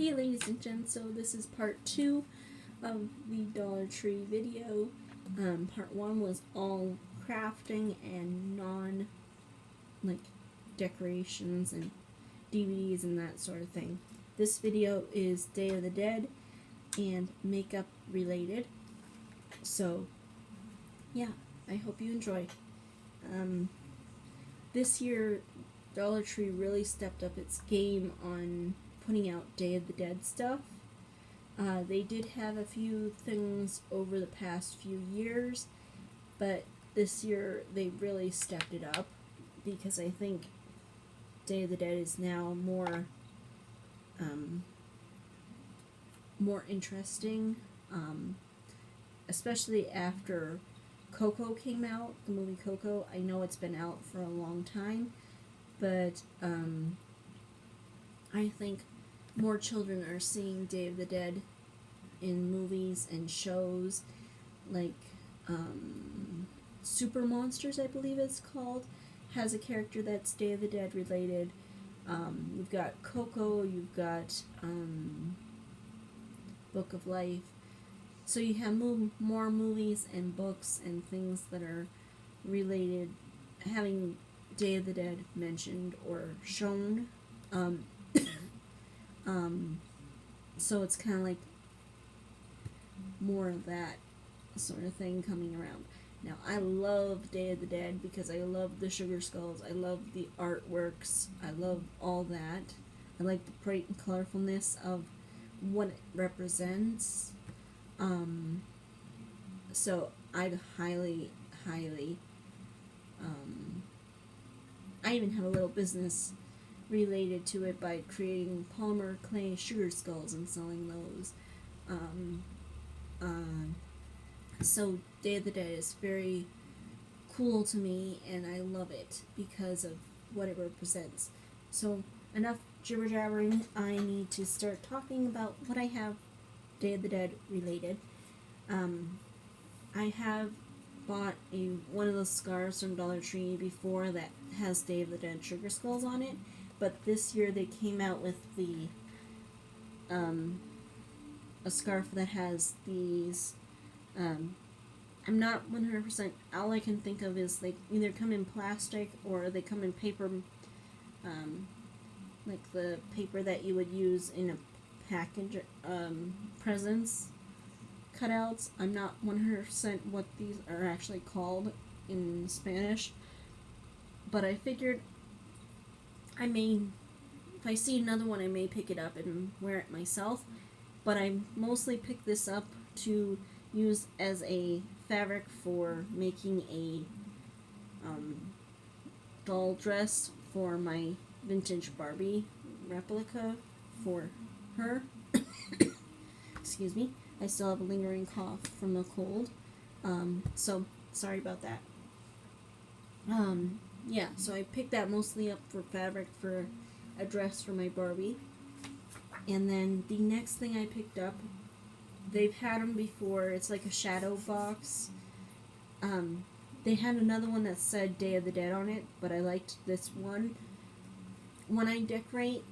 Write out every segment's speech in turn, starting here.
Hey ladies and gents, so this is part 2 of the Dollar Tree video. Part 1 was all crafting and decorations and DVDs and that sort of thing. This video is Day of the Dead and makeup related. So yeah, I hope you enjoy. This year Dollar Tree really stepped up its game on putting out Day of the Dead stuff. They did have a few things over the past few years, but this year they really stepped it up because I think Day of the Dead is now more interesting, especially after Coco came out, the movie Coco. I know it's been out for a long time, but I think more children are seeing Day of the Dead in movies and shows, like Super Monsters, I believe it's called, has a character that's Day of the Dead related. You've got Coco, you've got Book of Life. So you have more movies and books and things that are related, having Day of the Dead mentioned or shown. So it's kind of like more of that sort of thing coming around. Now, I love Day of the Dead because I love the sugar skulls. I love the artworks. I love all that. I like the bright and colorfulness of what it represents. So I'd highly, I even have a little business related to it by creating polymer clay sugar skulls and selling those. So Day of the Dead is very cool to me, and I love it because of what it represents. So enough jibber jabbering. I need to start talking about what I have Day of the Dead related. I have bought one of those scarves from Dollar Tree before that has Day of the Dead sugar skulls on it, but this year they came out with the a scarf that has these. I'm not 100%. All I can think of is they either come in plastic or they come in paper, like the paper that you would use in a package, presents, cutouts. I'm not 100% what these are actually called in Spanish, but I figured if I see another one, I may pick it up and wear it myself. But I mostly picked this up to use as a fabric for making a doll dress for my vintage Barbie replica for her. Excuse me. I still have a lingering cough from the cold. So sorry about that. Yeah, so I picked that mostly up for fabric for a dress for my Barbie. And then the next thing I picked up, they've had them before. It's like a shadow box. They had another one that said Day of the Dead on it, but I liked this one. When I decorate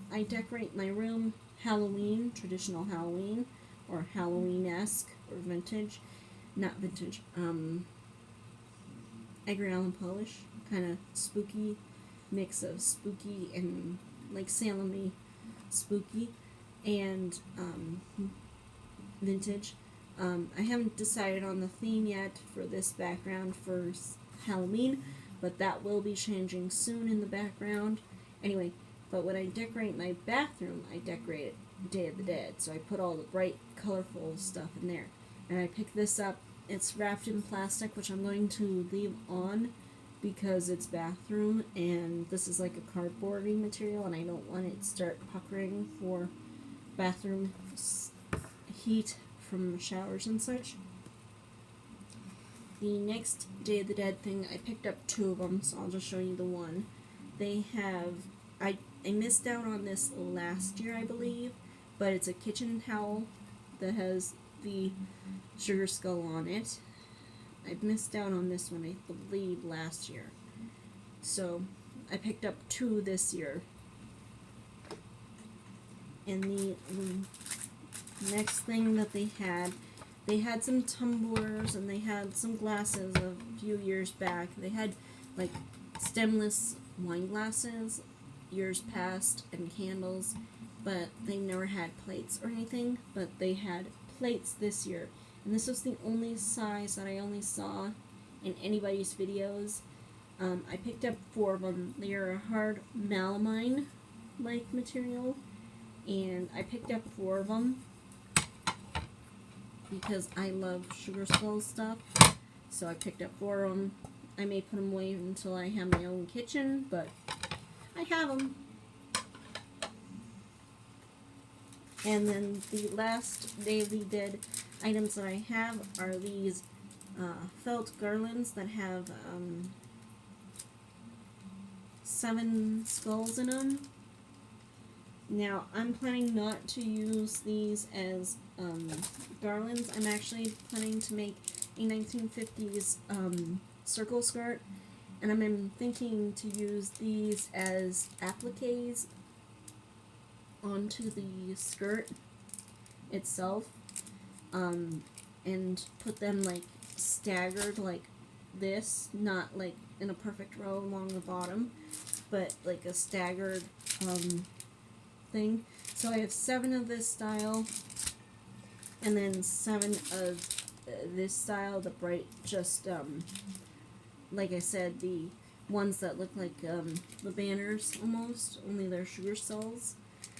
my room Halloween, traditional Halloween, or Halloween-esque, or vintage. Not vintage. Edgar Allan Polish. Kind of spooky. Mix of spooky and like Salem-y spooky and vintage. I haven't decided on the theme yet for this background for Halloween, but that will be changing soon in the background. Anyway, but when I decorate my bathroom, I decorate it Day of the Dead, so I put all the bright, colorful stuff in there. And I picked this up. It's wrapped in plastic, which I'm going to leave on because it's bathroom, and this is like a cardboardy material, and I don't want it to start puckering for bathroom heat from showers and such. The next Day of the Dead thing, I picked up 2 of them, so I'll just show you the one. They have, I missed out on this last year, I believe, but it's a kitchen towel that has the sugar skull on it. I missed out on this one, I believe, last year. So I picked up 2 this year. And the next thing that they had some tumblers and they had some glasses a few years back. They had like stemless wine glasses years past and candles, but they never had plates or anything. But they had plates this year, and this was the only size that I only saw in anybody's videos. I picked up 4 of them. They are a hard melamine like material, and I picked up 4 of them because I love sugar skull stuff. So I picked up 4 of them. I may put them away until I have my own kitchen, but I have them. And then the last Daily Dead items that I have are these felt garlands that have 7 skulls in them. Now, I'm planning not to use these as garlands. I'm actually planning to make a 1950s circle skirt, and I'm thinking to use these as appliques onto the skirt itself, and put them like staggered like this, not like in a perfect row along the bottom, but like a staggered thing. So I have 7 of this style, and then 7 of this style, the bright, just like I said, the ones that look like the banners almost, only they're sugar cells.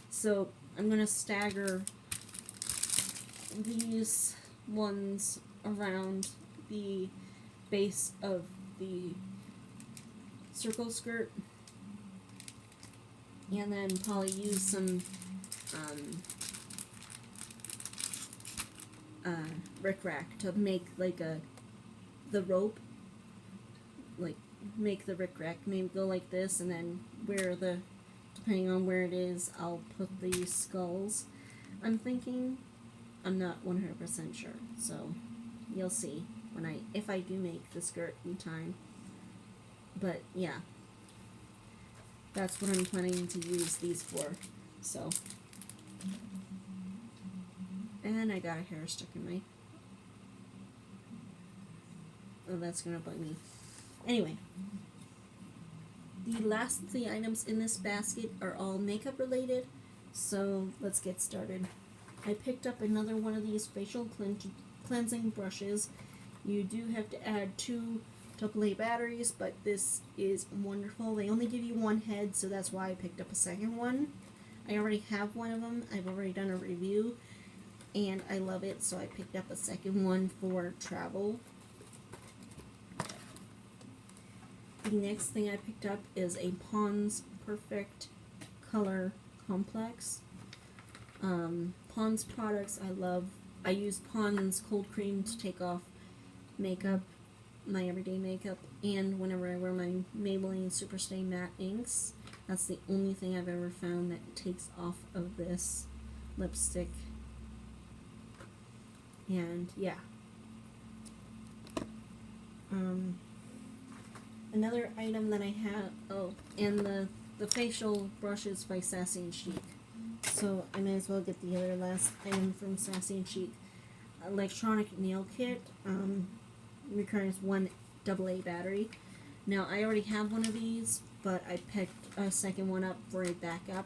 So I'm going to stagger these ones around the base of the circle skirt, and then probably use some rickrack to make like the rope, like make the rickrack, maybe go like this, and then where the, depending on where it is, I'll put the skulls. I'm thinking, I'm not 100% sure, so you'll see when if I do make the skirt in time. But yeah, that's what I'm planning to use these for. So, and I got a hair stuck in my, oh, that's gonna bug me. Anyway, the last 3 items in this basket are all makeup related, so let's get started. I picked up another one of these facial cleansing brushes. You do have to add 2 AA batteries, but this is wonderful. They only give you 1 head, so that's why I picked up a second one. I already have one of them. I've already done a review, and I love it, so I picked up a second one for travel. The next thing I picked up is a Pond's Perfect Color Complex. Pond's products I love. I use Pond's cold cream to take off makeup, my everyday makeup, and whenever I wear my Maybelline Superstay Matte Inks. That's the only thing I've ever found that takes off of this lipstick. And yeah. Another item that I have, oh, and the facial brushes by Sassy and Chic. So I may as well get the other last item from Sassy and Chic. Electronic nail kit. Requires 1 AA battery. Now I already have one of these, but I picked a second one up for a backup,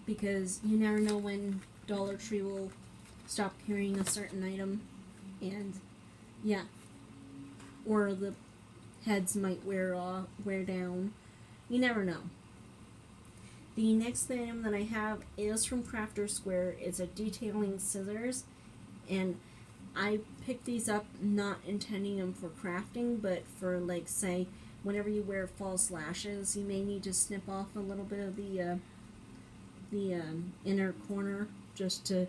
because you never know when Dollar Tree will stop carrying a certain item, and yeah, or the heads might wear down. You never know. The next item that I have is from Crafter Square. It's a detailing scissors, and I picked these up not intending them for crafting, but for, like, say, whenever you wear false lashes, you may need to snip off a little bit of the inner corner just to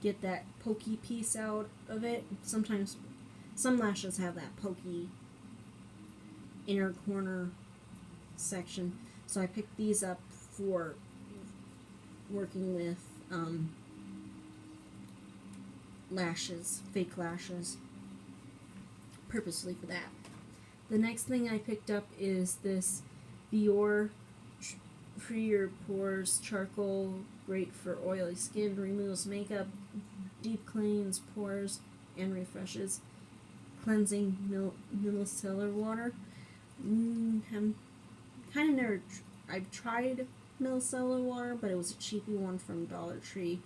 get that pokey piece out of it. Sometimes some lashes have that pokey inner corner section, so I picked these up for working with lashes, fake lashes, purposely for that. The next thing I picked up is this Dior pre your pores charcoal, great for oily skin, removes makeup, deep cleans pores, and refreshes. Cleansing micellar water. I'm kind of never. I've tried micellar water, but it was a cheapy one from Dollar Tree,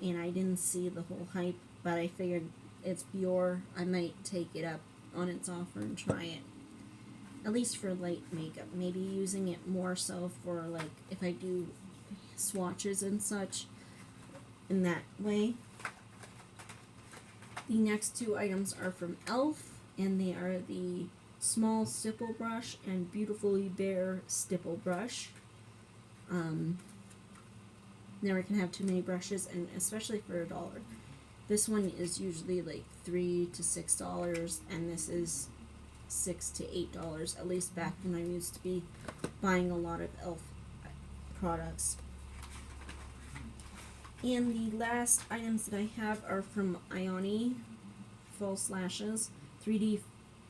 and I didn't see the whole hype. But I figured it's pure. I might take it up on its offer and try it. At least for light makeup. Maybe using it more so for like if I do swatches and such in that way. The next two items are from e.l.f. and they are the small stipple brush and Beautifully Bare stipple brush. Never can have too many brushes, and especially for $1. This one is usually like $3 to $6, and this is $6 to $8, at least back when I used to be buying a lot of e.l.f. products. And the last items that I have are from Ioni False Lashes, 3D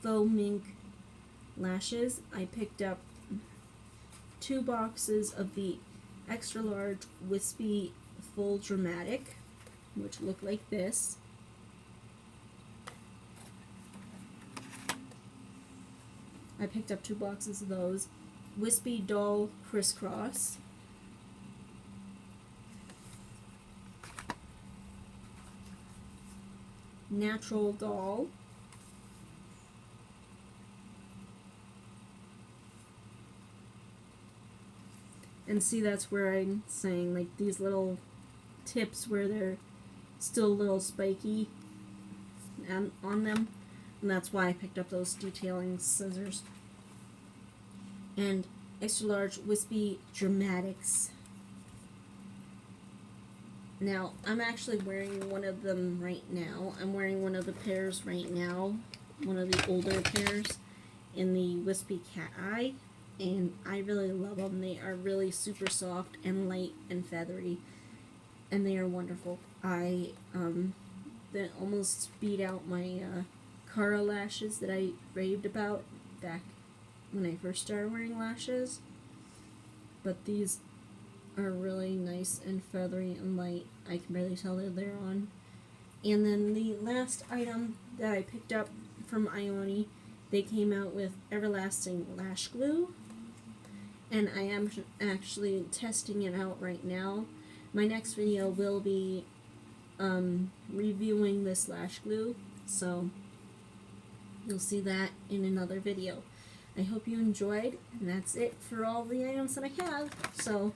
Faux Mink Lashes. I picked up 2 boxes of the extra large wispy full dramatic, which look like this. I picked up 2 boxes of those. Wispy Doll Crisscross. Natural Doll. And see, that's where I'm saying, like, these little tips where they're still a little spiky on them. And that's why I picked up those detailing scissors. And extra large wispy dramatics. Now, I'm actually wearing one of them right now. I'm wearing one of the pairs right now. One of the older pairs in the wispy cateye. And I really love them. They are really super soft and light and feathery. And they are wonderful. They almost beat out my Cara lashes that I raved about back when I first started wearing lashes. But these are really nice and feathery and light. I can barely tell that they're on. And then the last item that I picked up from Ioni, they came out with Everlasting Lash Glue. And I am actually testing it out right now. My next video will be reviewing this lash glue, so you'll see that in another video. I hope you enjoyed, and that's it for all the items that I have. So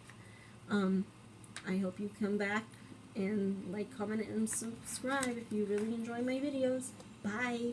I hope you come back and like, comment, and subscribe if you really enjoy my videos. Bye!